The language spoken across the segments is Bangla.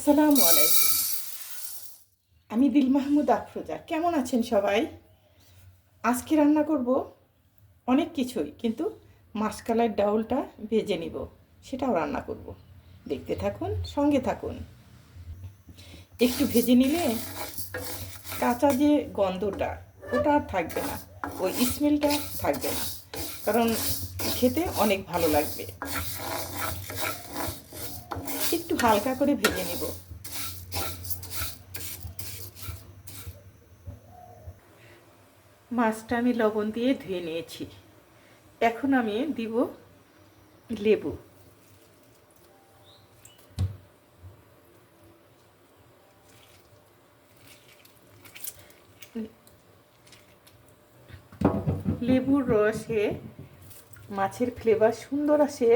আসসালামু আলাইকুম। আমি দিল মাহমুদ আফরোজা। কেমন আছেন সবাই? আজকে রান্না করব অনেক কিছুই, কিন্তু মাসকলাই ডাউলটা ভেজে নিব, সেটাও রান্না করব। দেখতে থাকুন, সঙ্গে থাকুন। একটু ভেজে নিলে কাঁচা যে গন্ধটা ওটা আর থাকবে না, ওই স্মেলটা থাকবে না, কারণ খেতে অনেক ভালো লাগবে। একটু হালকা করে ভেজে নিব। মাছটা আমি লবণ দিয়ে ধুয়ে নিয়েছি। এখন আমি দিব লেবু। লেবুর রসে মাছের ফ্লেভার সুন্দর আসে।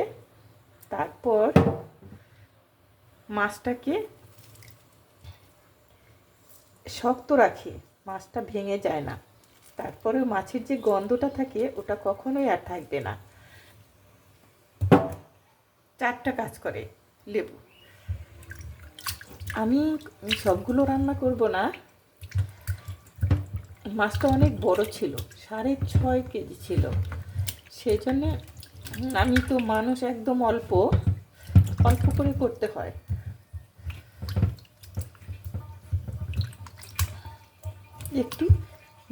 তারপর মাছটাকে শক্ত রাখে, মাছটা ভেঙে যায় না। তারপরে মাছের যে গন্ধটা থাকে ওটা কখনোই আর থাকবে না। চারটা কাজ করে লেবু। আমি সবগুলো রান্না করব না, মাছটা অনেক বড় ছিল, 6.5 কেজি ছিল। সেই জন্যে আমি তো মানুষ একদম অল্প অল্প করে করতে হয়। একটু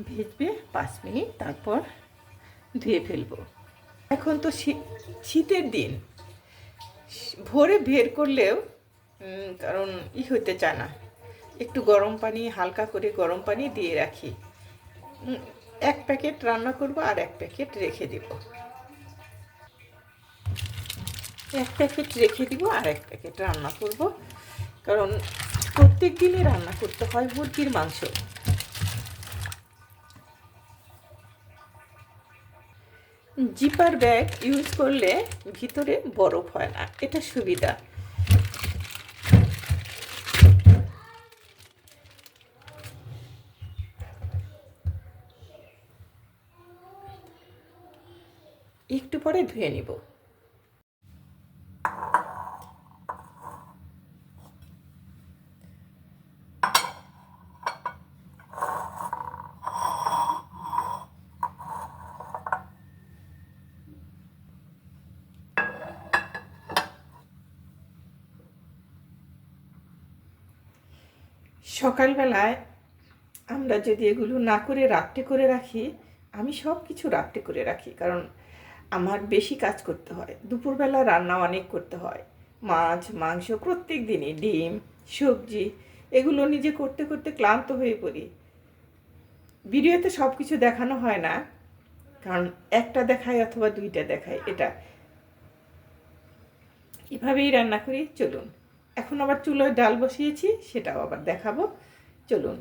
ভেজবে 5 মিনিট, তারপর ধুয়ে ফেলবো। এখন তো শীতের দিন, ভোরে বের করলেও কারণ হইতে চায় না, একটু গরম পানি, হালকা করে গরম পানি দিয়ে রাখি। 1 প্যাকেট রান্না করব আর 1 প্যাকেট রেখে দেব। 1 প্যাকেট রেখে দিব আর 1 প্যাকেট রান্না করব, কারণ প্রত্যেক দিনই রান্না করতে হয় মুরগির মাংস। জিপার ব্যাগ ইউজ করলে ভিতরে বরফ হয় না, এটা সুবিধা। একটু পরে ধুয়ে নিব। সকালবেলায় আমরা যদি এগুলো না করে রাত্রে করে রাখি, আমি সব কিছু রাত্রে করে রাখি, কারণ আমার বেশি কাজ করতে হয়। দুপুরবেলা রান্না অনেক করতে হয়, মাছ মাংস প্রত্যেক দিনই, ডিম সবজি, এগুলো নিজে করতে করতে ক্লান্ত হয়ে পড়ি। ভিডিওতে সব কিছু দেখানো হয় না, কারণ একটা দেখায় অথবা 2টা দেখায়। এটা এভাবেই রান্না করি। চলুন, এখন আবার চুলোয় ডাল বসিয়েছি, সেটাও আবার দেখাবো। চলুন।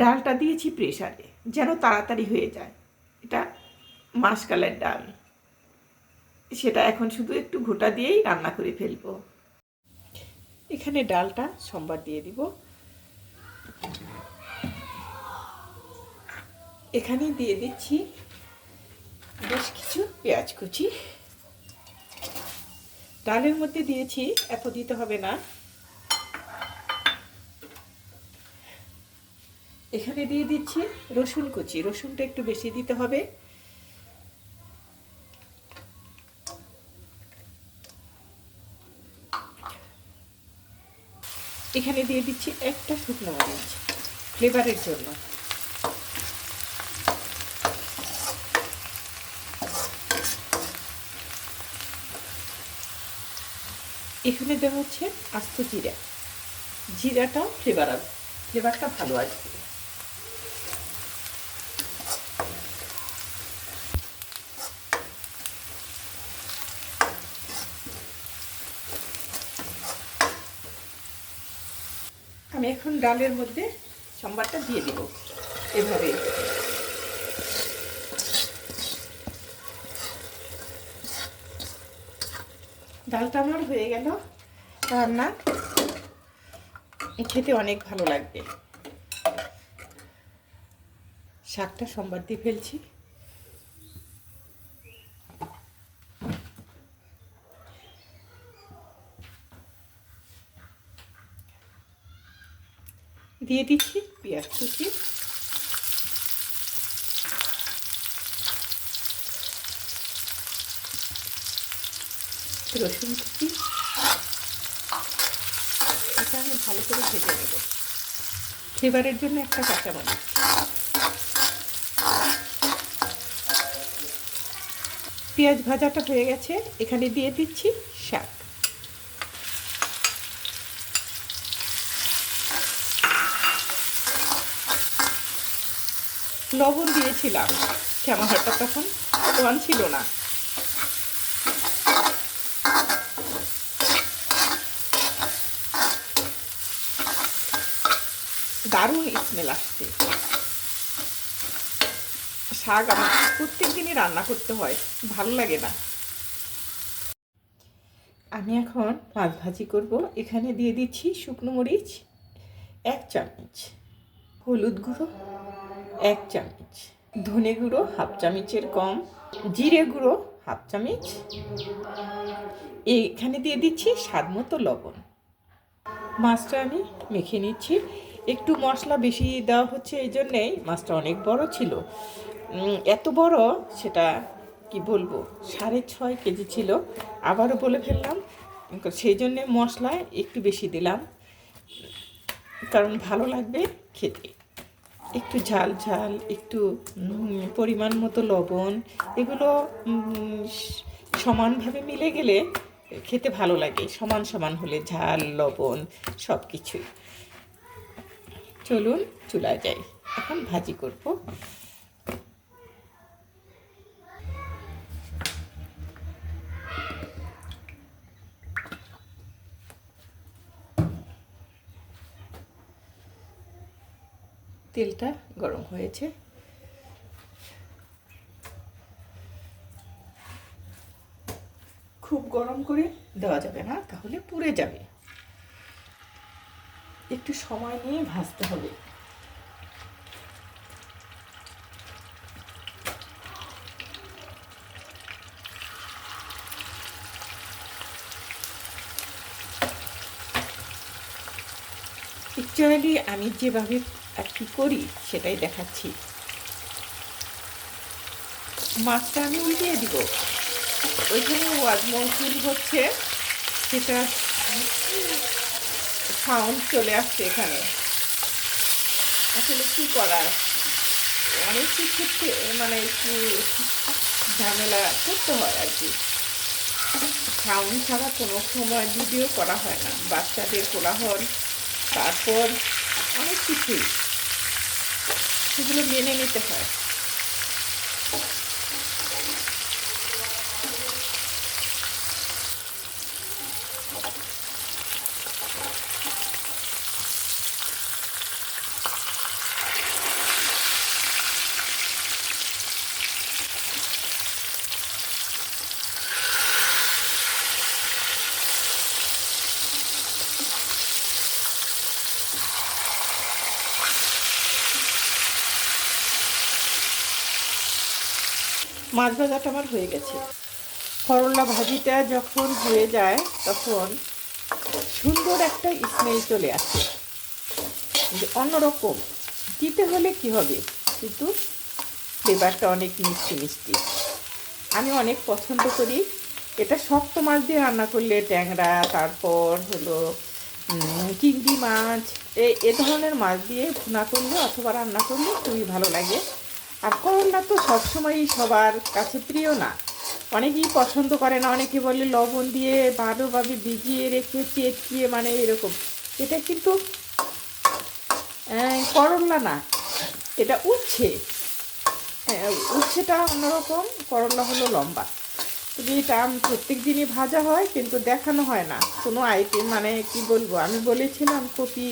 ডালটা দিয়েছি প্রেসারে, যেন তাড়াতাড়ি হয়ে যায়। এটা মাসকলাইয়ের ডাল, সেটা এখন শুধু একটু ঘোটা দিয়েই রান্না করে ফেলবো। এখানে ডালটা সম্বার দিয়ে দিব। এখানে দিয়ে দিচ্ছি বেশ কিছু পেঁয়াজ কুচি। ডালের মধ্যে দিয়েছি, এত দিতে হবে না। এখানে দিয়ে দিচ্ছি রসুন কুচি, রসুনটা একটু বেশি দিতে হবে। এখানে দিয়ে দিচ্ছি একটা শুকনো মরিচ ফ্লেভারের জন্য। এখানে দেওয়া হচ্ছে আস্ত জিরা, জিরাটাও ফ্লেভারটা ভালো আসবে। আমি এখন ডালের মধ্যে সম্বারটা দিয়ে দিব এভাবে। ডালটা আমার হয়ে গেল রান্না, খেতে অনেক ভালো লাগবে। শাকটা সম্বার দিয়ে ফেলছি। দিয়ে দিচ্ছি পেঁয়াজ কুচি, রসুন কুচি। এটা আমি ভালো করে ভেজে নেব। ফ্লেভারের জন্য একটা কাঁচামরিচ। পেঁয়াজ ভাজাটা হয়ে গেছে, এখানে দিয়ে দিচ্ছি শাক। লবণ দিয়েছিলাম, শ্যামাহারটা তখন ওয়ান ছিল না। দারুণ স্মেল আসছে। শাক আমার প্রত্যেক দিনই রান্না করতে হয়, ভালো লাগে না। আমি এখন মাছ ভাজি করব। এখানে দিয়ে দিচ্ছি শুকনো মরিচ 1 চামচ, হলুদ গুঁড়ো 1 চামচ, ধনে গুঁড়ো 1/2 চামচের কম, জিরে গুঁড়ো 1/2 চামচ। এখানে দিয়ে দিচ্ছি স্বাদ মতো লবণ। মাছটা আমি মেখে নিচ্ছি। একটু মশলা বেশি দেওয়া হচ্ছে, এই জন্যেই মাছটা অনেক বড় ছিল। এত বড় সেটা কি বলবো, 6.5 কেজি ছিল। আবারও বলে ফেললাম, সেই জন্যে মশলা একটু বেশি দিলাম, কারণ ভালো লাগবে খেতে। একটু ঝাল ঝাল, একটু পরিমাণ মতো লবণ, এগুলো সমানভাবে মিলে গেলে খেতে ভালো লাগে। সমান সমান হলে ঝাল লবণ সব কিছুই। চলুন চুলায় যাই, এখন ভাজি করব। তেলটা গরম হয়েছে, খুব গরম করে দেওয়া যাবে না, তাহলে পুড়ে যাবে। একটু সময় নিয়ে ভাজতে হবে। অ্যাকচুয়ালি আমি যেভাবে আর কি করি সেটাই দেখাচ্ছি। মাছটা আমি উল্টিয়ে দিব। ওইখানে ওয়াজ মহফিল হচ্ছে, সেটা সাউন্ড চলে আসছে এখানে। আসলে কি করার, অনেক কিছু মানে একটু ঝামেলা করতে হয় আর কি। সাউন্ড ছাড়া কোনো সময় ভিডিও করা হয় না। বাচ্চাদের কোলাহল, তারপর অনেক কিছুই, সেগুলো মেনে নিতে হয়। মাছ ভাজাটা আমার হয়ে গেছে। করলা ভাজিটা যখন হয়ে যায় তখন সুন্দর একটা স্মেল চলে আসে, অন্যরকম। দিতে হলে কি হবে, কিন্তু ফ্লেভারটা অনেক মিষ্টি মিষ্টি। আমি অনেক পছন্দ করি এটা। শক্ত মাছ দিয়ে রান্না করলে, ট্যাংরা, তারপর হলো চিংড়ি মাছ, এ ধরনের মাছ দিয়ে ভুনা করলে অথবা রান্না করলে খুবই ভালো লাগে। আর করলা তো সবসময়ই সবার কাছে প্রিয় না, অনেকেই পছন্দ করে না। অনেকে বলে লবণ দিয়ে ভালোভাবে ভিজিয়ে রেখে চেটকিয়ে, মানে এরকম। এটা কিন্তু করলা না, এটা উচ্ছে। উচ্ছেটা অন্যরকম, করলা হলো লম্বা। তবে এটা প্রত্যেক দিনই ভাজা হয়, কিন্তু দেখানো হয় না কোনো আইটেম। মানে কি বলবো, আমি বলেছিলাম কপি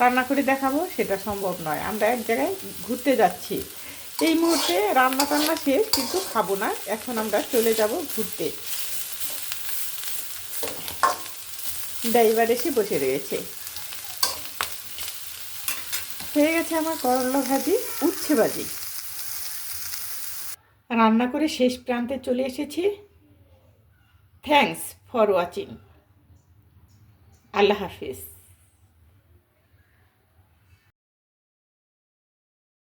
রান্না করে দেখাবো, সেটা সম্ভব নয়। আমরা এক জায়গায় ঘুরতে যাচ্ছি, এই মুহূর্তে রান্না টান্না শেষ, কিন্তু খাবো না। এখন আমরা চলে যাব ঘুরতে। ড্রাইভার এসে বসে রয়েছে। হয়ে গেছে আমার করলা ভাজি, উচ্ছে ভাজি। রান্না করে শেষ প্রান্তে চলে এসেছি। Thanks for watching. Allah Hafiz.